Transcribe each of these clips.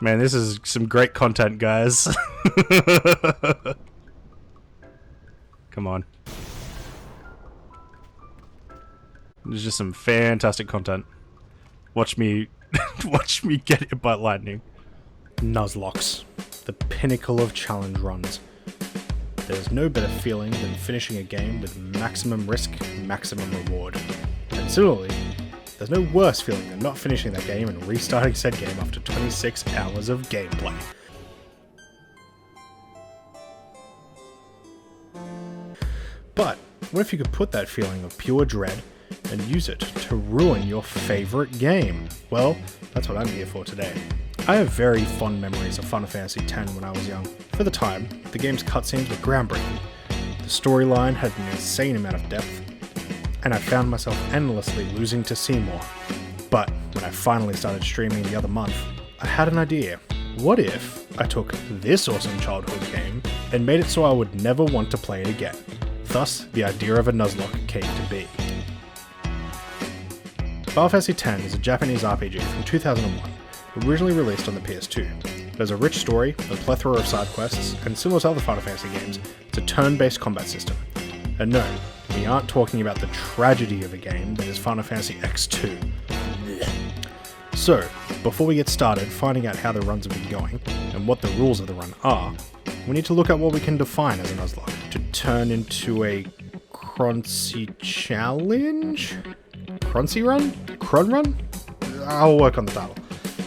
Man, this is some great content, guys. Come on. There's just some fantastic content. Watch me watch me get hit by lightning. Nuzlocks, the pinnacle of challenge runs. There's no better feeling than finishing a game with maximum risk, maximum reward. And similarly, there's no worse feeling than not finishing that game and restarting said game after 26 hours of gameplay. But what if you could put that feeling of pure dread and use it to ruin your favourite game? Well, that's what I'm here for today. I have very fond memories of Final Fantasy X when I was young. For the time, the game's cutscenes were groundbreaking. The storyline had an insane amount of depth, and I found myself endlessly losing to see more. But when I finally started streaming the other month, I had an idea. What if I took this awesome childhood game and made it so I would never want to play it again? Thus, the idea of a Nuzlocke came to be. Final Fantasy X is a Japanese RPG from 2001, originally released on the PS2. It has a rich story, a plethora of side quests, and similar to other Final Fantasy games, it's a turn-based combat system. And no, we aren't talking about the tragedy of a game that is Final Fantasy X2. So, before we get started finding out how the runs have been going, and what the rules of the run are, we need to look at what we can define as a Nuzlocke to turn into a Croncy challenge? Croncy run? Cron run? I'll work on the title.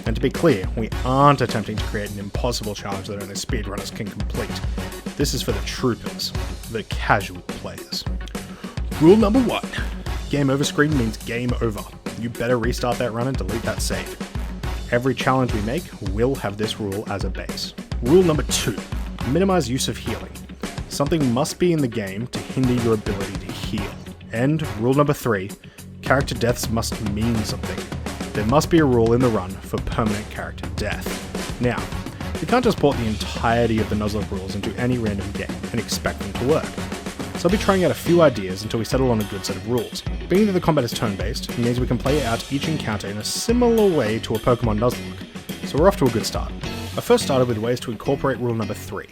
And to be clear, we aren't attempting to create an impossible challenge that only speedrunners can complete. This is for the troopers, the casual players. Rule number 1. Game over screen means game over. You better restart that run and delete that save. Every challenge we make will have this rule as a base. Rule number 2. Minimize use of healing. Something must be in the game to hinder your ability to heal. And rule number 3. Character deaths must mean something. There must be a rule in the run for permanent character death. Now, we can't just port the entirety of the Nuzlocke rules into any random game and expect them to work. So I'll be trying out a few ideas until we settle on a good set of rules. Being that the combat is turn-based, it means we can play out each encounter in a similar way to a Pokemon Nuzlocke. So we're off to a good start. I first started with ways to incorporate rule number 3.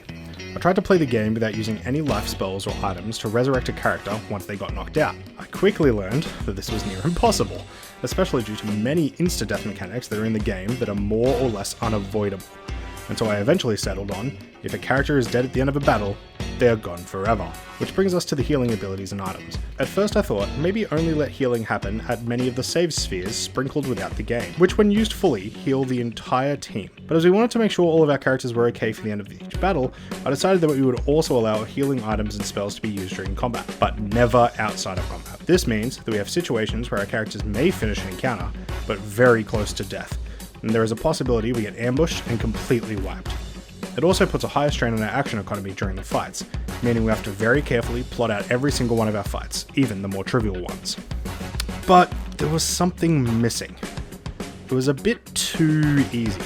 I tried to play the game without using any life spells or items to resurrect a character once they got knocked out. I quickly learned that this was near impossible, especially due to many insta-death mechanics that are in the game that are more or less unavoidable. And so I eventually settled on, if a character is dead at the end of a battle, they're gone forever. Which brings us to the healing abilities and items. At first I thought, maybe only let healing happen at many of the save spheres sprinkled without the game, which when used fully, heal the entire team. But as we wanted to make sure all of our characters were okay for the end of each battle, I decided that we would also allow healing items and spells to be used during combat, but never outside of combat. This means that we have situations where our characters may finish an encounter, but very close to death, and there is a possibility we get ambushed and completely wiped. It also puts a higher strain on our action economy during the fights, meaning we have to very carefully plot out every single one of our fights, even the more trivial ones. But there was something missing. It was a bit too easy.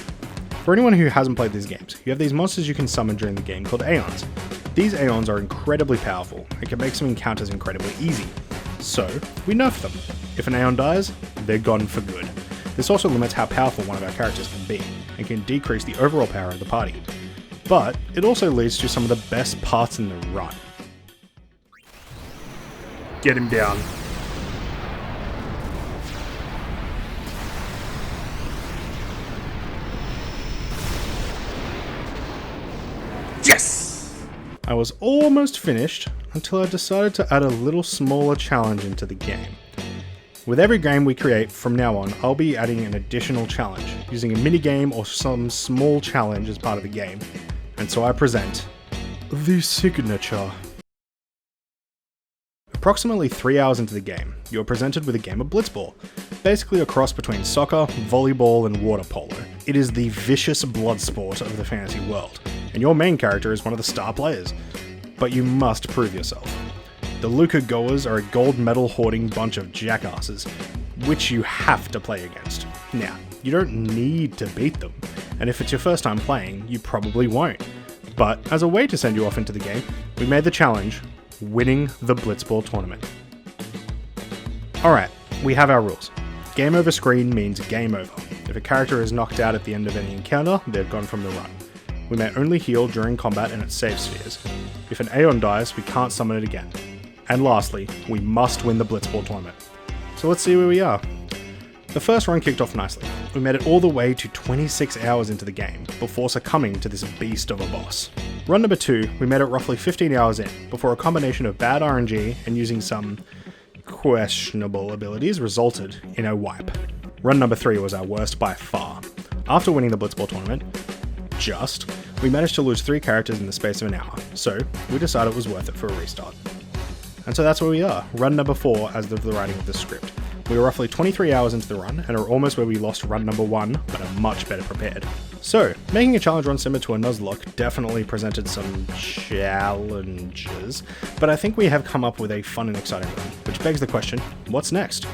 For anyone who hasn't played these games, you have these monsters you can summon during the game called Aeons. These Aeons are incredibly powerful and can make some encounters incredibly easy. So, we nerf them. If an Aeon dies, they're gone for good. This also limits how powerful one of our characters can be, and can decrease the overall power of the party. But it also leads to some of the best parts in the run. Get him down. Yes! I was almost finished until I decided to add a little smaller challenge into the game. With every game we create from now on, I'll be adding an additional challenge, using a minigame or some small challenge as part of the game. And so I present the signature. Approximately 3 hours into the game, you are presented with a game of blitzball, basically a cross between soccer, volleyball, and water polo. It is the vicious blood sport of the fantasy world, and your main character is one of the star players. But you must prove yourself. The Luca Goers are a gold medal hoarding bunch of jackasses, which you have to play against. Now, you don't need to beat them, and if it's your first time playing, you probably won't. But as a way to send you off into the game, we made the challenge, winning the Blitzball tournament. Alright, we have our rules. Game over screen means game over. If a character is knocked out at the end of any encounter, they've gone from the run. We may only heal during combat and at save spheres. If an Aeon dies, we can't summon it again. And lastly, we must win the Blitzball tournament. So let's see where we are. The first run kicked off nicely. We made it all the way to 26 hours into the game, before succumbing to this beast of a boss. Run number 2, we made it roughly 15 hours in, before a combination of bad RNG and using some questionable abilities resulted in a wipe. Run number 3 was our worst by far. After winning the Blitzball tournament, we managed to lose 3 characters in the space of an hour, so we decided it was worth it for a restart. And so that's where we are, run number 4 as of the writing of the script. We were roughly 23 hours into the run, and are almost where we lost run number 1, but are much better prepared. So, making a challenge run similar to a Nuzlocke definitely presented some challenges, but I think we have come up with a fun and exciting run, which begs the question, what's next?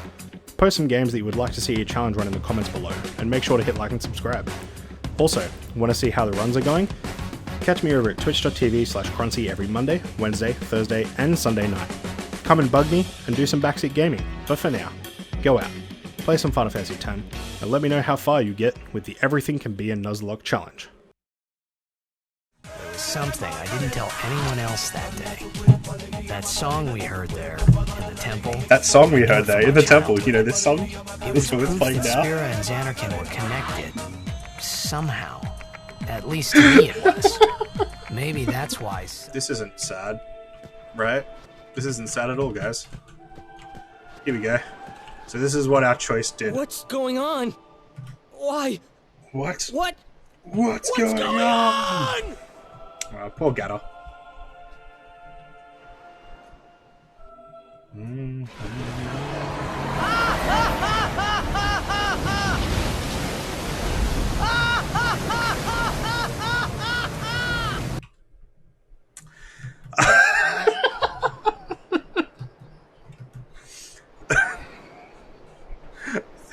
Post some games that you would like to see a challenge run in the comments below, and make sure to hit like and subscribe. Also, want to see how the runs are going? Catch me over at twitch.tv/Croncy every Monday, Wednesday, Thursday, and Sunday night. Come and bug me, and do some backseat gaming, but for now, go out, play some Final Fantasy X, and let me know how far you get with the Everything Can Be a Nuzlocke challenge. There was something I didn't tell anyone else that day. That song we heard there in the temple. That song we heard there in the temple, you know this song? It was proof that Spira and Xanarkin were connected. Somehow. At least to me it was. Maybe that's why... This isn't sad, right? This isn't sad at all, guys. Here we go. So this is what our choice did. What's going on? Why? What? What's going on? Poor Gatter.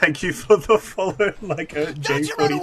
Thank you for the follow, like a J40.